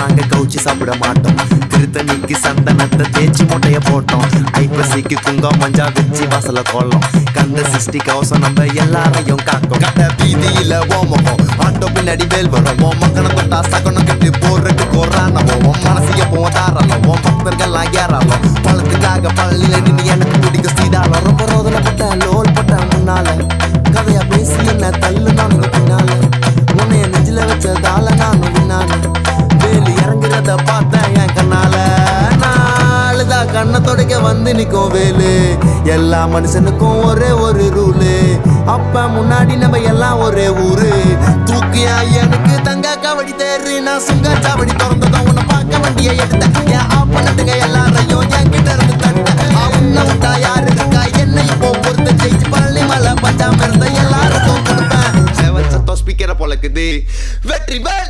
நாங்க கவுச்சி சாப்பிட மாட்டோம். திருத்தணிக்கு சந்தனத்தை தேய்ச்சி மூட்டைய போட்டோம். ஐப்பசிக்கு குங்கம் மஞ்சா வச்சு வாசல கோலம். கந்த சிருஷ்டி கவசம் நம்ம எல்லாரையும் காக்கும். கட்ட வீதியில ஓமகம் ஆட்டோ பின்னாடி வேல் வரும். ஓ மக்கனை தொட்டா சகனம் கட்டு போடுறதுக்கு கோரானவோ. உன் மனசைய போதாரலாம். உன் பக்தர்கள்லாம் ஏறாலும். பழத்துக்காக பள்ளியில நின்று எனக்கு பிடிக்க சீதாலும். ரொம்ப ரோதனைப்பட்ட லோல் பட்ட முன்னால கதையா பேசி என்ன தள்ளு நானுங்க பின்னால. உன்னைய நெஞ்சில வச்சதால நானும் பின்னால. வேலி இறங்குறத பார்த்தேன் என் கண்ணால. நாளுதா கண்ணை தொடக்க வந்து நிற்கும் வேலு. எல்லா மனுஷனுக்கும் ஒரே ஒரு ரூலு. அப்ப முன்னாடி நம்ம எல்லாம் ஒரே ஊரு. தூக்கியா எனக்கு தங்க கபடி தேரு. நான் சுங்க சாவடி திறந்ததும் உன்னை பார்க்க வண்டியை எடுத்தேன். என் ஆப்பனட்டுங்க எல்லாரையும் என்கிட்ட இருந்து தடுத்தேன். உன்னை விட்டா யாரு இருக்கா என்னை இப்போ பொறுத்த ஜெயிச்சு பழனி மலை பஞ்சாம இருந்த எல்லாருக்கும் கொடுப்பேன். செவன் சத்தம் ஸ்பீக்கரை பொழக்குது வெற்றி வேல்.